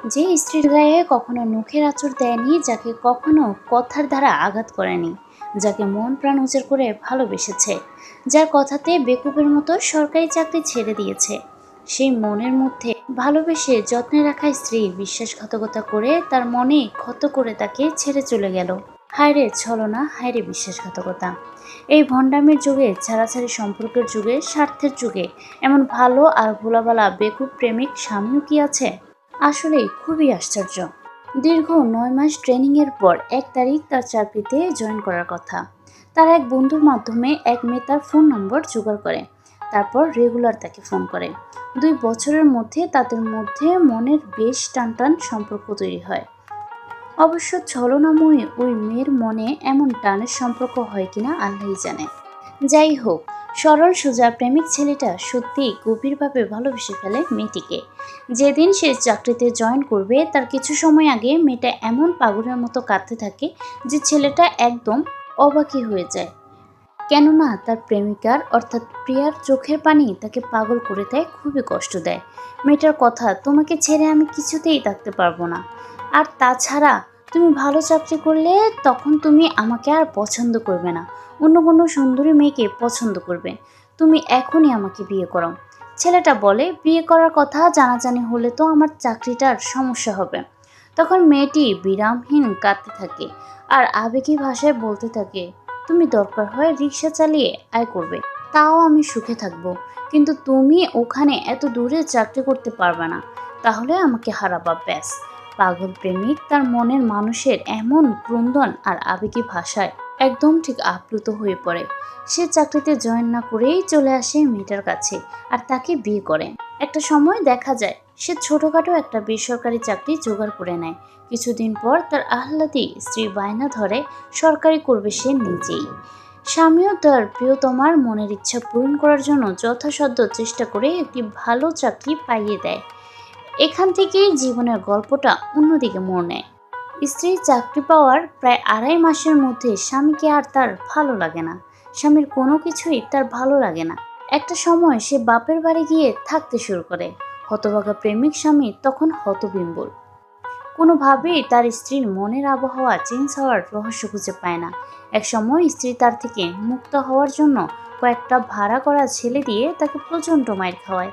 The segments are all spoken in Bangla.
যে স্ত্রীর গায়ে কখনো নখের আঁচড় দেয়নি, যাকে কখনো কথার দ্বারা আঘাত করেনি, যাকে মন প্রাণ উজাড় করে ভালোবেসেছে, যার কথাতে বেকুবের মতো সরকারি চাকরি ছেড়ে দিয়েছে, সেই মনের মধ্যে ভালোবেসে যত্নে রাখা স্ত্রী বিশ্বাসঘাতকতা করে তার মনে ক্ষত করে তাকে ছেড়ে চলে গেল। হায়রে ছলনা, হায়রে বিশ্বাসঘাতকতা! এই ভণ্ডামির যুগে, ছাড়াছাড়ি সম্পর্কের যুগে, স্বার্থের যুগে এমন ভালো আর ভোলাবালা বেকুব প্রেমিক স্বামীও কি আছে? আসলেই খুবই আশ্চর্য। দীর্ঘ ৯ মাস ট্রেনিংয়ের পর ১ তারিখ তার চাকরিতে জয়েন করার কথা। তার এক বন্ধুর মাধ্যমে এক মেয়ে তার ফোন নম্বর জোগাড় করে, তারপর রেগুলার তাকে ফোন করে। ২ বছরের মধ্যে তাদের মধ্যে মনের বেশ টানটান সম্পর্ক তৈরি হয়। অবশ্য ছলনাময়ী ওই মেয়ের মনে এমন টানের সম্পর্ক হয় কিনা আল্লাহই জানে। যাই হোক, সরল সোজা প্রেমিক ছেলেটা সত্যিই গভীরভাবে ভালোবেসে ফেলে মেয়েটিকে। যেদিন সে চাকরিতে জয়েন করবে তার কিছু সময় আগে মেয়েটা এমন পাগলের মতো কাঁদতে থাকে যে ছেলেটা একদম অবাকই হয়ে যায়। কেননা তার প্রেমিকার অর্থাৎ প্রিয়ার চোখের পানি তাকে পাগল করে দেয়, খুবই কষ্ট দেয়। মেয়েটার কথা, তোমাকে ছেড়ে আমি কিছুতেই থাকতে পারবো না। আর তাছাড়া তুমি ভালো চাকরি করলে তখন তুমি আমাকে আর পছন্দ করবে না, অন্য কোনো সুন্দরী মেয়েকে পছন্দ করবে। তুমি এখনই আমাকে বিয়ে করো। ছেলেটা বলে, বিয়ে করার কথা জানাজানি হলে তো আমার চাকরিটার সমস্যা হবে। তখন মেয়েটি বিরামহীন কাঁদতে থাকে আর আবেগী ভাষায় বলতে থাকে, তুমি দরকার হয় রিক্সা চালিয়ে আয় করবে, তাও আমি সুখে থাকবো, কিন্তু তুমি ওখানে এত দূরে চাকরি করতে পারবে না, তাহলে আমাকে হারাবা ব্যাস। পাগল প্রেমিক তার মনের মানুষের এমন ক্রন্দন আর আবেগী ভাষায় একদম ঠিক আপ্লুত হয়ে পড়ে। সে চাকরিতে জয়েন না করেই চলে আসে মেয়েটার কাছে আর তাকে বিয়ে করে। একটা সময় দেখা যায় সে ছোটখাটো একটা বেসরকারি চাকরি জোগাড় করে নেয়। কিছুদিন পর তার আহ্লাদী স্ত্রী বায়না ধরে সরকারি করবে সে নিজেই। স্বামীও তার প্রিয়তমার মনের ইচ্ছা পূরণ করার জন্য যথাসাধ্য চেষ্টা করে একটি ভালো চাকরি পাইয়ে দেয়। এখান থেকেই জীবনের গল্পটা অন্যদিকে মোড় নেয়। স্ত্রীর চাকরি পাওয়ার প্রায় ২.৫ মাসের মধ্যে স্বামীকে আর তার ভালো লাগে না। স্বামীর কোনো কিছুই তার ভালো লাগে না। একটা সময় সে বাপের বাড়ি গিয়ে থাকতে শুরু করে। হতভাগা প্রেমিক স্বামী তখন হতবিম্বল। কোনোভাবেই তার স্ত্রীর মনের আবহাওয়া চেঞ্জ হওয়ার রহস্য খুঁজে পায় না। এক সময় স্ত্রী তার থেকে মুক্ত হওয়ার জন্য কয়েকটা ভাড়া করা ছেলে দিয়ে তাকে প্রচণ্ড মাইর খাওয়ায়।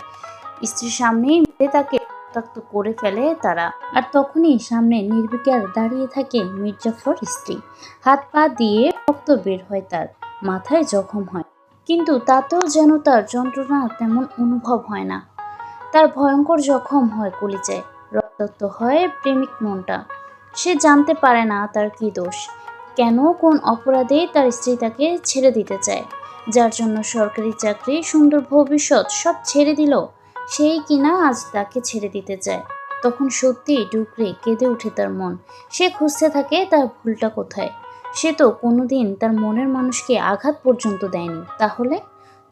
স্ত্রীর সামনেই মেরে তাকে রক্তাক্ত করে ফেলে তারা। আর তখনই সামনে নির্বিকার দাঁড়িয়ে থাকে মির্জাফর স্ত্রী। হাত পা দিয়ে রক্ত বের হয়, তার মাথায় জখম হয়, কিন্তু তাতেও যেন তার যন্ত্রণা তেমন অনুভব হয় না। তার ভয়ঙ্কর জখম হয় কলিজায়, রক্তাক্ত হয় প্রেমিক মনটা। সে জানতে পারে না তার কি দোষ, কেন কোন অপরাধে তার স্ত্রী তাকে ছেড়ে দিতে চায়। যার জন্য সরকারি চাকরি, সুন্দর ভবিষ্যৎ সব ছেড়ে দিল, সেই কিনা আজ তাকে ছেড়ে দিতে চায়। তখন সত্যিই ডুকরে কেঁদে ওঠে তার মন। সে খুঁজতে থাকে তার ভুলটা কোথায়। সে তো কোনোদিন তার মনের মানুষকে আঘাত পর্যন্ত দেয়নি, তাহলে?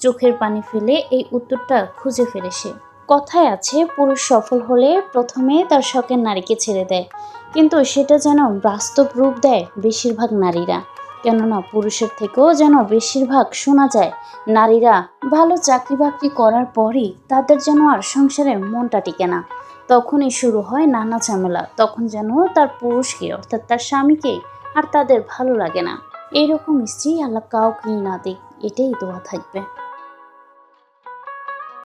চোখের পানি ফেলে এই উত্তরটা খুঁজে ফেলে সে। কথায় আছে, পুরুষ সফল হলে প্রথমে তার শখের নারীকে ছেড়ে দেয়, কিন্তু সেটা যেন বাস্তব রূপ দেয় বেশিরভাগ নারীরা। কেননা পুরুষের থেকেও যেন বেশিরভাগ শোনা যায় নারীরা ভালো চাকরি বাকরি করার পরই তাদের যেন আর সংসারে মনটা টিকে না। তখনই শুরু হয় নানা ঝামেলা, তখন যেন তার পুরুষকে অর্থাৎ তার স্বামীকে আর তাদের ভালো লাগে না। এইরকম স্ত্রী আল্লাহ কাউকেই না দিক, এটাই দোয়া থাকবে।